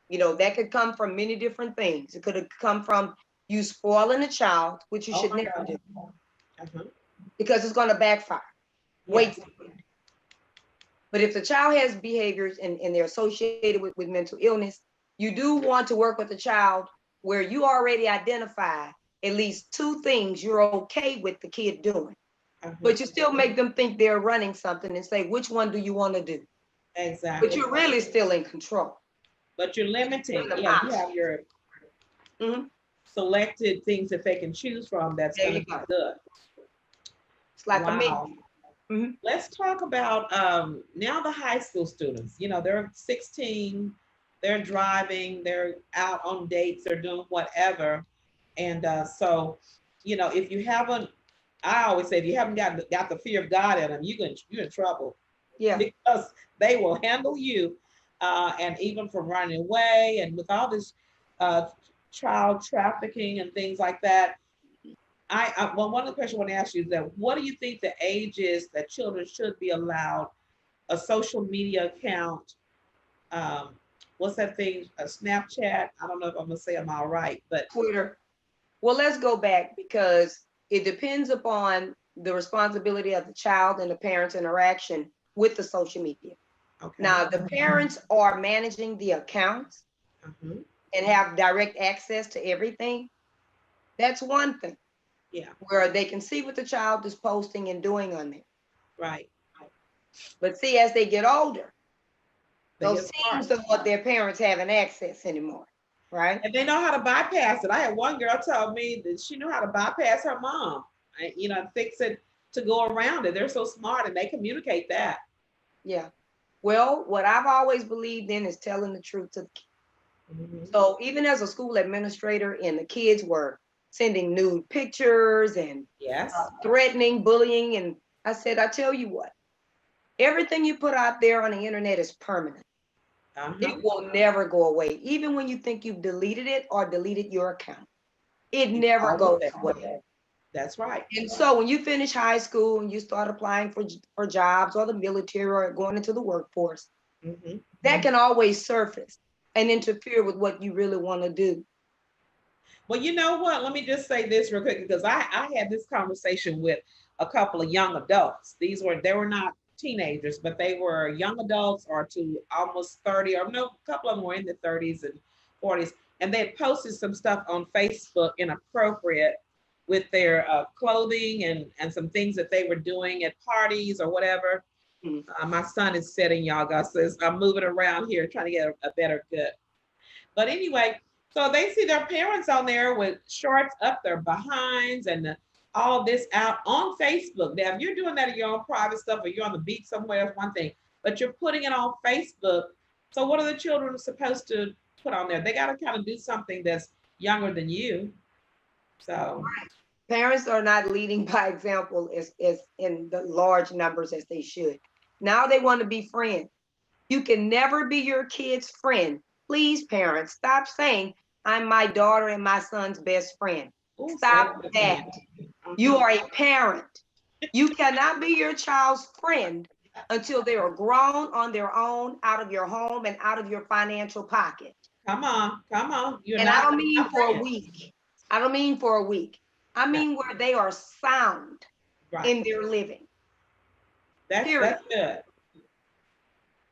that could come from many different things. It could have come from you spoiling a child, which you should never do, because it's going to backfire. Wait. But if the child has behaviors and they're associated with mental illness, you do want to work with the child where you already identify at least 2 things you're okay with the kid doing. But you still make them think they're running something and say, which one do you want to do? Exactly. But you're really still in control. But you're limiting. Yeah, you have your selected things that they can choose from. That's going to be good. It's like a menu. Let's talk about now the high school students. They're 16, they're driving, they're out on dates, they're doing whatever. And so, if you haven't, I always say, if you haven't got the fear of God in them, you're in trouble. Yeah. Because they will handle you, and even from running away, and with all this child trafficking and things like that. Well, one of the questions I want to ask you is that what do you think the age is that children should be allowed a social media account? What's that thing? A Snapchat? I don't know if I'm gonna say I'm all right, but Twitter. Well, let's go back because it depends upon the responsibility of the child and the parents' interaction with the social media. Okay. Now, the parents are managing the accounts and have direct access to everything. That's one thing. Yeah. Where they can see what the child is posting and doing on there. Right. But see, as they get older, those teens don't want their parents having access anymore. Right. And they know how to bypass it. I had one girl tell me that she knew how to bypass her mom, and fix it to go around it. They're so smart and they communicate that. Yeah. Well, what I've always believed in is telling the truth to the kids. So even as a school administrator and the kids were sending nude pictures and threatening, bullying. And I said, I tell you what, everything you put out there on the internet is permanent. It will never go away. Even when you think you've deleted it or deleted your account, it never goes away. That's right. And so when you finish high school and you start applying for jobs or the military or going into the workforce, that can always surface and interfere with what you really want to do. Well, you know what? Let me just say this real quick, because I had this conversation with a couple of young adults. They were not teenagers, but they were young adults or to almost 30, or no, a couple of them were in the 30s and 40s. And they had posted some stuff on Facebook inappropriate with their clothing and some things that they were doing at parties or whatever. My son is sitting, y'all, God says, I'm moving around here trying to get a better good. But anyway, so they see their parents on there with shorts up their behinds and all this out on Facebook. Now, if you're doing that in your own private stuff or you're on the beach somewhere, that's one thing, but you're putting it on Facebook. So what are the children supposed to put on there? They got to kind of do something that's younger than you. So parents are not leading by example as in the large numbers as they should. Now they want to be friends. You can never be your kid's friend. Please, parents, stop saying, I'm my daughter and my son's best friend. Ooh, Stop that. You uh-huh. are a parent. You cannot be your child's friend until they are grown on their own, out of your home and out of your financial pocket. Come on, come on. You're And I not don't mean my for a friend. week. I don't mean for a week. I No, mean where they are sound right. in their living. Period. That's good.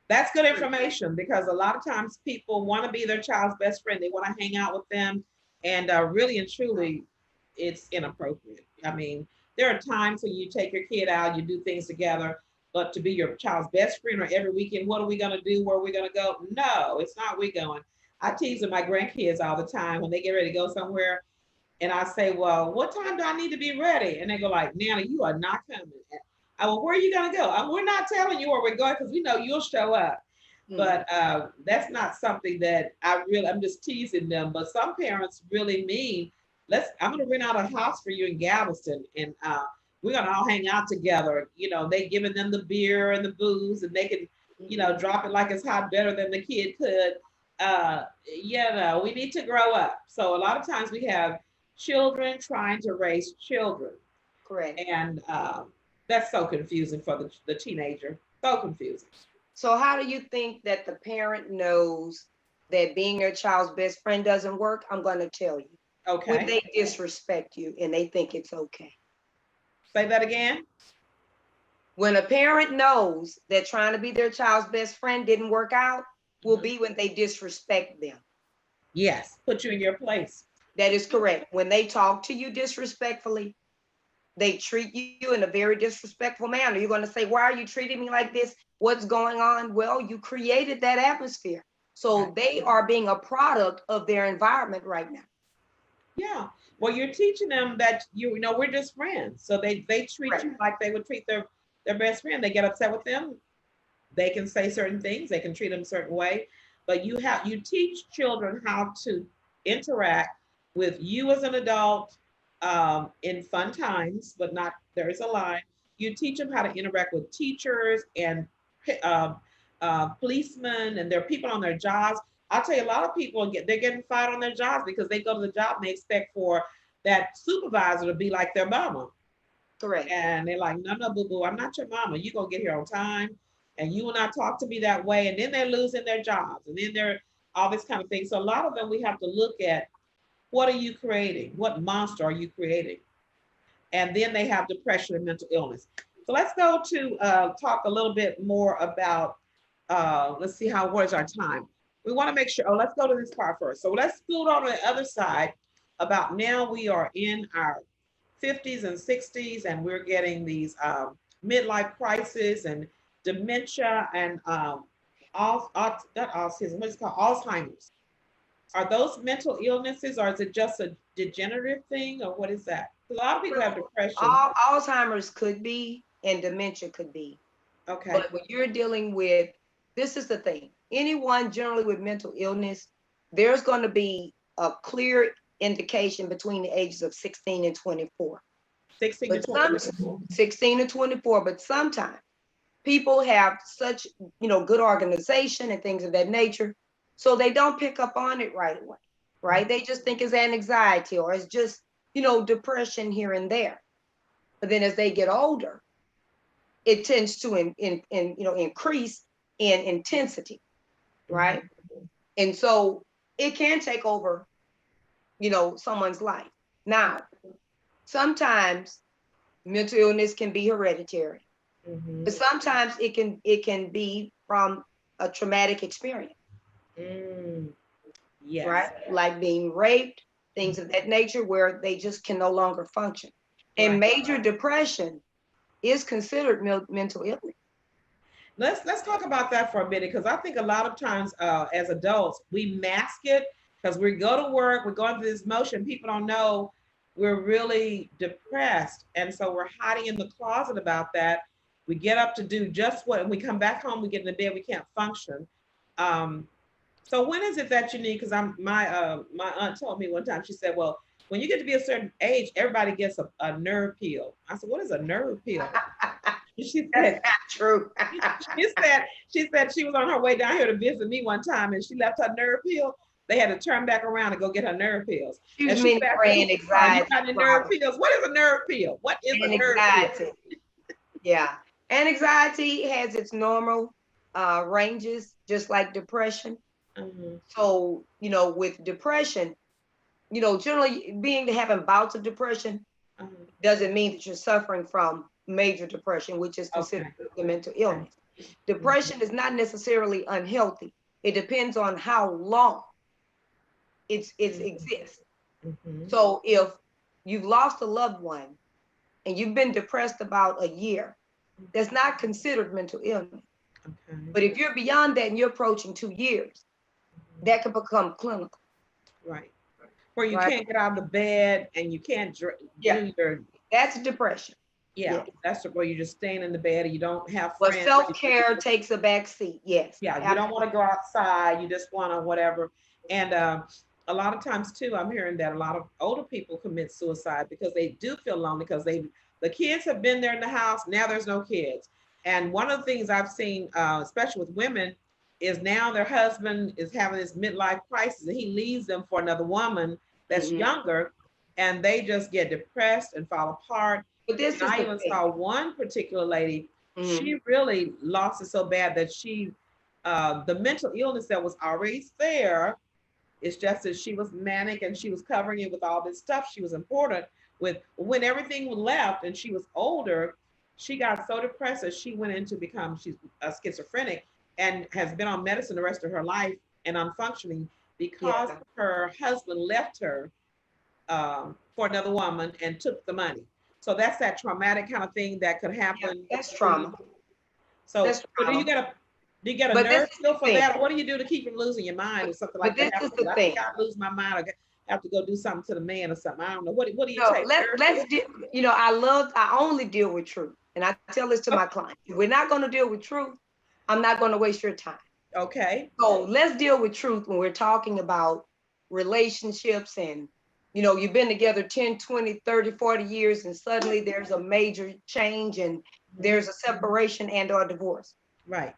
That's good information because a lot of times people want to be their child's best friend. They want to hang out with them, and really and truly, it's inappropriate. I mean, there are times when you take your kid out, you do things together, but to be your child's best friend or every weekend, what are we going to do? Where are we going to go? No, it's not. We going. I tease with my grandkids all the time when they get ready to go somewhere, and I say, "Well, what time do I need to be ready?" And they go like, "Nana, you are not coming." I well, where are you going to go? We're not telling you where we're going because we know you'll show up. Mm. But that's not something that I'm just teasing them. But some parents really mean, I'm going to rent out a house for you in Galveston, and we're going to all hang out together. You know, they giving them the beer and the booze, and they can, drop it like it's hot better than the kid could. We need to grow up. So a lot of times we have children trying to raise children, Correct. and that's so confusing for the teenager. So confusing. So how do you think that the parent knows that being your child's best friend doesn't work? I'm going to tell you. When Okay. they disrespect you and they think it's okay. Say that again. When a parent knows that trying to be their child's best friend didn't work out, will be when they disrespect them. Yes, put you in your place. That is correct. When they talk to you disrespectfully, they treat you in a very disrespectful manner. You're going to say, why are you treating me like this? What's going on? Well, you created that atmosphere. So Right. they are being a product of their environment right now. Yeah. Well, you're teaching them that we're just friends. So they treat Correct. you like they would treat their best friend. They get upset with them. They can say certain things. They can treat them a certain way. But you teach children how to interact with you as an adult in fun times, but not there is a line. You teach them how to interact with teachers and um, policemen, and there are people on their jobs. I'll tell you, a lot of people they're getting fired on their jobs because they go to the job and they expect for that supervisor to be like their mama. Correct. And they're like, no, no, boo boo, I'm not your mama. You're going to get here on time and you will not talk to me that way. And then they're losing their jobs and then they're all this kind of thing. So a lot of them, we have to look at what are you creating? What monster are you creating? And then they have depression and mental illness. So let's go to talk a little bit more about, let's see what is our time? We want to make sure, let's go to this part first. So let's scoot on the other side about now we are in our 50s and 60s and we're getting these midlife crisis and dementia and not autism, what is it called? Alzheimer's. Are those mental illnesses or is it just a degenerative thing or what is that? A lot of people have depression. Alzheimer's could be and dementia could be. Okay. But when you're dealing with, this is the thing, anyone generally with mental illness, there's going to be a clear indication between the ages of 16 and 24. 16 to But some 24. 16 and 24, but sometimes people have such, good organization and things of that nature. So they don't pick up on it right away, right? They just think it's an anxiety or it's just, depression here and there. But then as they get older, it tends to increase in intensity, right? And so it can take over, someone's life. Now, sometimes mental illness can be hereditary, but sometimes it can be from a traumatic experience, Yes. right? Like being raped, things of that nature, where they just can no longer function. And Right. major depression is considered mental illness. Let's talk about that for a minute because I think a lot of times as adults we mask it because we go to work, we're going through this motion. People don't know we're really depressed, and so we're hiding in the closet about that. We get up to do just what, and we come back home, we get in the bed, we can't function. Um, so when is it that you need? Because my aunt told me one time. She said, "Well, when you get to be a certain age, everybody gets a nerve pill." I said, "What is a nerve pill?" She said, True. She said she was on her way down here to visit me one time and she left her nerve pill. They had to turn back around and go get her nerve pills. She was And she meaning said, praying you anxiety got any nerve problem. pills? What is a nerve pill? What is And a nerve pill? anxiety. Yeah. And anxiety has its normal ranges, just like depression. Mm-hmm. So, with depression, generally having bouts of depression Mm-hmm. doesn't mean that you're suffering from major depression, which is considered Okay. a mental illness. Depression is not necessarily unhealthy. It depends on how long it exists. Mm-hmm. So if you've lost a loved one and you've been depressed about a year, that's not considered mental illness. Okay. But if you're beyond that and you're approaching 2 years, that can become clinical. Right. Where you Right? can't get out of the bed and you can't do your, That's depression. yeah, that's where you're just staying in the bed and you don't have But friends. self-care takes a back seat. Yes. Yeah, you don't want to go outside. You just want to whatever. And a lot of times too, I'm hearing that a lot of older people commit suicide because they do feel lonely because the kids have been there in the house. Now there's no kids. And one of the things I've seen, especially with women, is now their husband is having this midlife crisis and he leaves them for another woman that's younger, and they just get depressed and fall apart. But this And is I the even thing. saw one particular lady, she really lost it so bad that the mental illness that was already there, it's just that she was manic and she was covering it with all this stuff. She was important with when everything was left and she was older, she got so depressed that she went into she's a schizophrenic and has been on medicine the rest of her life and unfunctioning because her husband left her for another woman and took the money. So that's that traumatic kind of thing that could happen. That's trauma. So, That's do you trauma. get a nerve pill for that? Or what do you do to keep from losing your mind or something like that? But this is the I thing. think I lose my mind. I have to go do something to the man or something. I don't know. What do you No, take? I only deal with truth. And I tell this to my clients. If we're not going to deal with truth, I'm not going to waste your time. Okay. So let's deal with truth when we're talking about relationships and, you've been together 10, 20, 30, 40 years and suddenly there's a major change and there's a separation and or divorce. Right.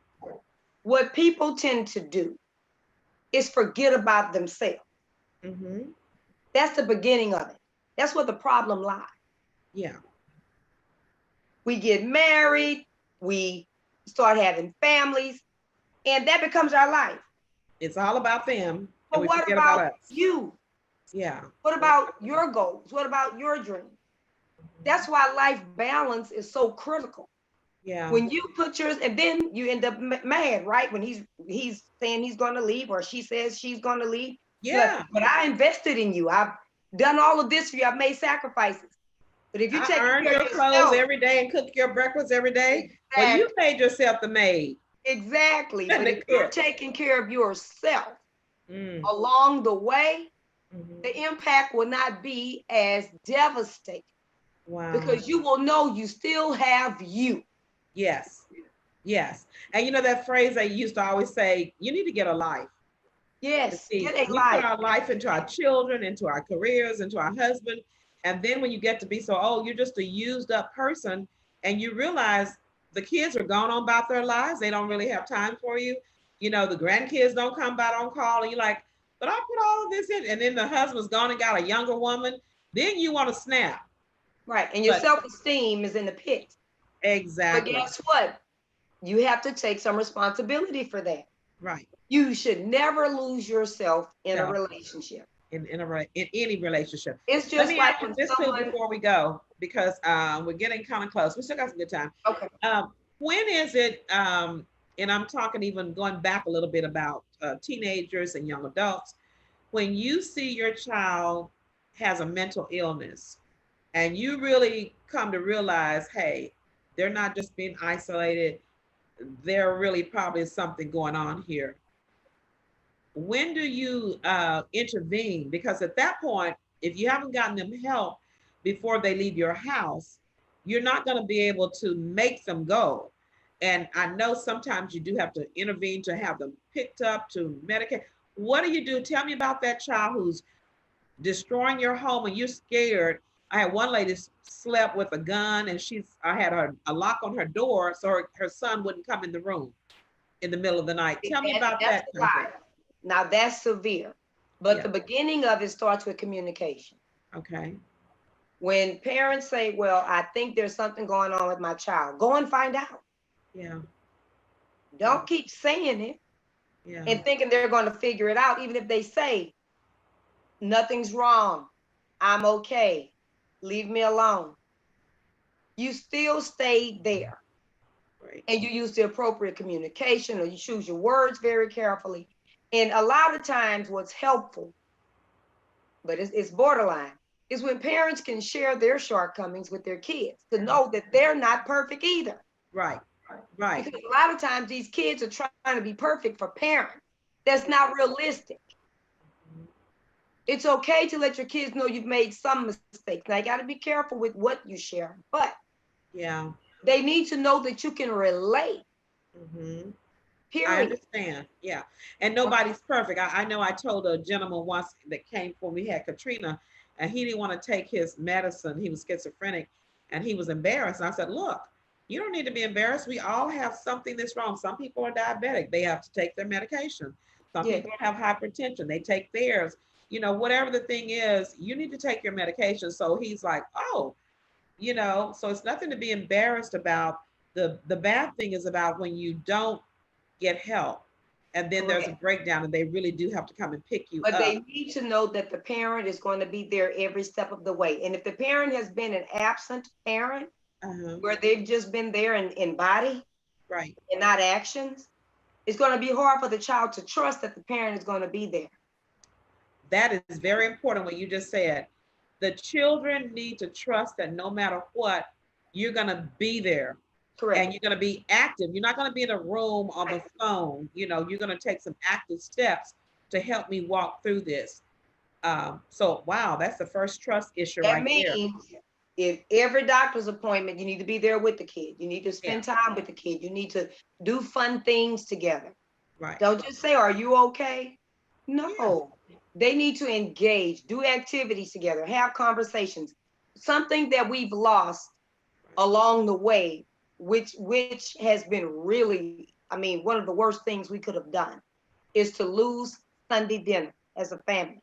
What people tend to do is forget about themselves. That's the beginning of it. That's where the problem lies. Yeah. We get married, we start having families, and that becomes our life. It's all about them. But what about you? Yeah. What about your goals? What about your dreams? That's why life balance is so critical. Yeah. When you put yours, and then you end up mad, right? When he's saying he's going to leave, or she says she's going to leave. Yeah. But I invested in you. I've done all of this for you. I've made sacrifices. But if you take earn your clothes every day and cook your breakfast every day, well, you made yourself the maid. Exactly. But if you're taking care of yourself along the way, the impact will not be as devastating. Wow. Because you will know you still have you. Yes. Yes. And that phrase they used to always say, you need to get a life. Yes, get a life. We put our life into our children, into our careers, into our husband. And then when you get to be so old, you're just a used up person. And you realize the kids are gone on about their lives. They don't really have time for you. The grandkids don't come by on call. And you're like, but I put all of this in. And then the husband's gone and got a younger woman. Then you want to snap. Right. And your self-esteem is in the pit. Exactly. But guess what? You have to take some responsibility for that. Right. You should never lose yourself in a relationship. In any relationship. It's just Let me ask you this too before we go, because we're getting kind of close. We still got some good time. Okay. When is it, and I'm talking even going back a little bit about teenagers and young adults, when you see your child has a mental illness and you really come to realize, hey, they're not just being isolated, there really probably is something going on here. When do you intervene? Because at that point, if you haven't gotten them help before they leave your house, you're not going to be able to make them go. And I know sometimes you do have to intervene to have them picked up, to medicate. What do you do? Tell me about that child who's destroying your home and you're scared I had one lady slept with a gun, and I had a lock on her door so her son wouldn't come in the room in the middle of the night. Tell me about That's that, a lie. Tracy. Now that's severe. But Yeah. the beginning of it starts with communication. Okay. When parents say, well, I think there's something going on with my child, go and find out. Yeah. Yeah. Don't keep saying it Yeah. and thinking they're going to figure it out, even if they say, nothing's wrong, I'm okay, leave me alone. You still stay there. Right. And you use the appropriate communication, or you choose your words very carefully. And a lot of times what's helpful, but it's borderline, is when parents can share their shortcomings with their kids to know that they're not perfect either. Right. Right. Because a lot of times these kids are trying to be perfect for parents. That's not realistic. It's okay to let your kids know you've made some mistakes. Now you got to be careful with what you share, but Yeah. they need to know that you can relate. Mm-hmm. I Period. understand. Yeah. And nobody's perfect. I know I told a gentleman once that came when we had Katrina, and he didn't want to take his medicine. He was schizophrenic, and he was embarrassed. And I said, look, you don't need to be embarrassed. We all have something that's wrong. Some people are diabetic. They have to take their medication. Some Yeah. people have hypertension. They take theirs. Whatever the thing is, you need to take your medication. So he's like, oh, so it's nothing to be embarrassed about. The bad thing is about when you don't get help, and then there's a Correct. breakdown, and they really do have to come and pick you But they up. need to know that the parent is going to be there every step of the way. And if the parent has been an absent parent, Uh-huh. where they've just been there in body Right. and not actions, it's going to be hard for the child to trust that the parent is going to be there. That is very important what you just said. The children need to trust that no matter what, you're going to be there, and Correct. you're going to be active. You're not going to be in a room on the phone. You're going to take some active steps to help me walk through this. So, wow, that's the first trust issue That right there. means if every doctor's appointment, you need to be there with the kid. You need to Yeah. spend time with the kid. You need to do fun things together. Right. Don't just say, are you okay? Yeah. No. They need to engage, do activities together, have conversations. Something that we've lost along the way, which has been really, one of the worst things we could have done, is to lose Sunday dinner as a family.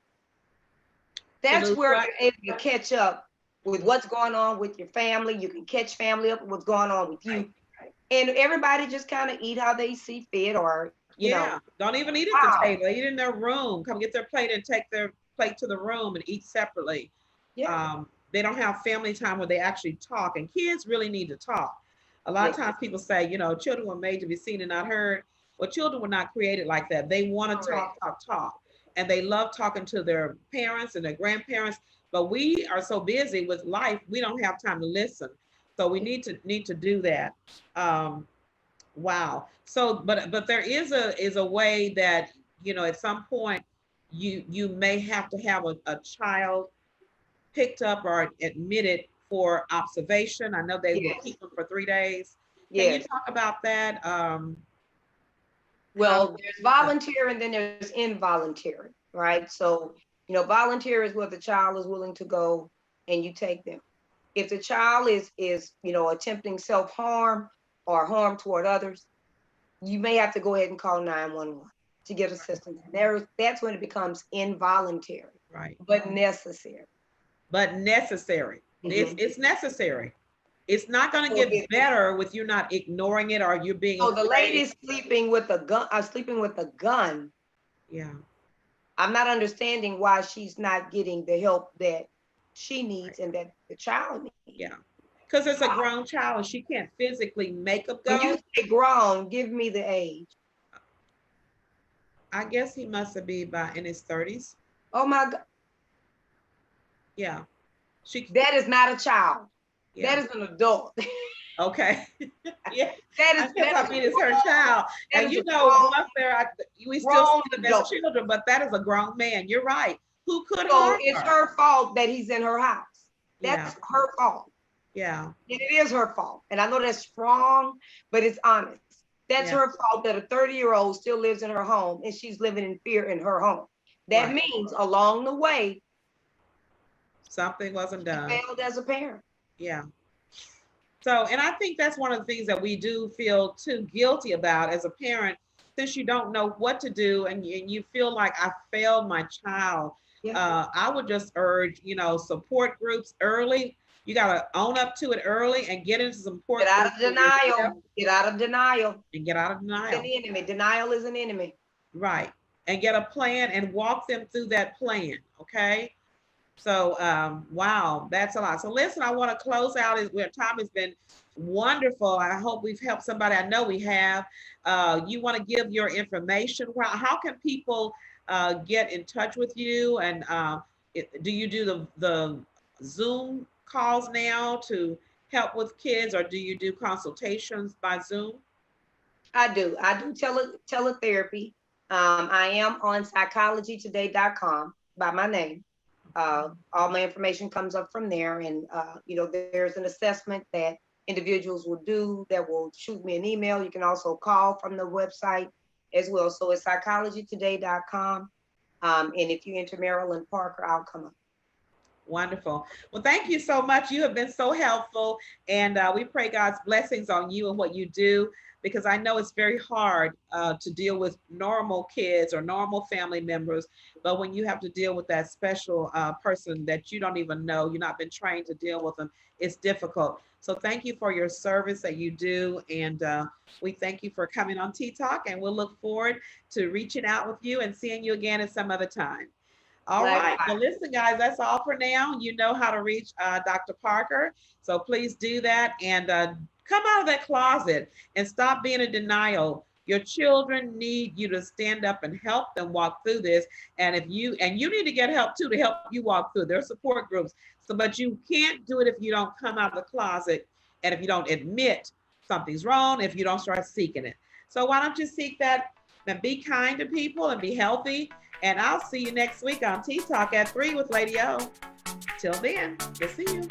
To That's lose where what? you're able to catch up with Mhm. what's going on with your family. You can catch family up with what's going on with Right. you. And everybody just kind of eat how they see fit, or, Yeah, don't even eat at the wow. table. Eat in their room. Come get their plate and take their plate to the room and eat separately. Yeah. They don't have family time where they actually talk, and kids really need to talk. A lot of Yeah. times people say, children were made to be seen and not heard. Well, children were not created like that. They want to Correct. talk, talk, talk, and they love talking to their parents and their grandparents. But we are so busy with life, we don't have time to listen. So we need to do that. Um, Wow. So, but there is a way that at some point you may have to have a child picked up or admitted for observation. I know they will Yes. keep them for 3 days. Can you Yes. talk about that? How? Well, there's voluntary and then there's involuntary, right? So, voluntary is where the child is willing to go and you take them. If the child is attempting self-harm or harm toward others, you may have to go ahead and call 911 to get assistance. That's when it becomes involuntary, Right. but necessary. But necessary. It's Mhm. it's necessary. It's not going to So, get better with you not ignoring it or you being so the afraid. lady sleeping with a gun, sleeping with a gun. Yeah. I'm not understanding why she's not getting the help that she Right. needs and that the child needs. Yeah. Because it's a grown child and she can't physically make a When you go. say grown, give me the age. I guess he must have been by in his 30s. Oh my God, Yeah. She that is not a child. That yeah. is an adult. Okay. Yeah. I guess That I is mean it's her child. that And is a once we still grown see them as adult. children, but that is a grown man. You're right. Who could So harm it's her? her fault that he's in her house. Yeah. That's her fault. Yeah. And it is her fault. And I know that's strong, but it's honest. That's Yeah. her fault that a 30-year-old still lives in her home and she's living in fear in her home. That Right. means along the way, Something wasn't She done. failed as a parent. Yeah. So, and I think that's one of the things that we do feel too guilty about as a parent, since you don't know what to do and you feel like I failed my child. Yeah. I would just urge, support groups early. You got to own up to it early and get into Get support out groups of for yourself denial. Get out of denial. and get out of It's denial. an enemy. Denial is an enemy. Right. And get a plan and walk them through that plan. Okay. So, wow, that's a lot. So listen, I want to close out. Where time has been wonderful. I hope we've helped somebody. I know we have. You want to give your information? How can people get in touch with you? And do you do the Zoom calls now to help with kids, or do you do consultations by Zoom? I do. I do teletherapy. I am on psychologytoday.com by my name. All my information comes up from there. And, there's an assessment that individuals will do that will shoot me an email. You can also call from the website as well. So it's psychologytoday.com. And if you enter Marilyn Parker, I'll come up. Wonderful. Well, thank you so much. You have been so helpful. And we pray God's blessings on you and what you do, because I know it's very hard to deal with normal kids or normal family members. But when you have to deal with that special person that you don't even know, you've not been trained to deal with them, it's difficult. So thank you for your service that you do. And we thank you for coming on Tea Talk. And we'll look forward to reaching out with you and seeing you again at some other time. All right. Well, listen, guys, that's all for now. You know how to reach Dr. Parker. So please do that and come out of that closet and stop being in denial. Your children need you to stand up and help them walk through this. And you need to get help too, to help you walk through. There are support groups. So, but you can't do it if you don't come out of the closet and if you don't admit something's wrong, if you don't start seeking it. So why don't you seek that and be kind to people and be healthy. And I'll see you next week on Tea Talk at 3 with Lady O. Till then, we'll see you.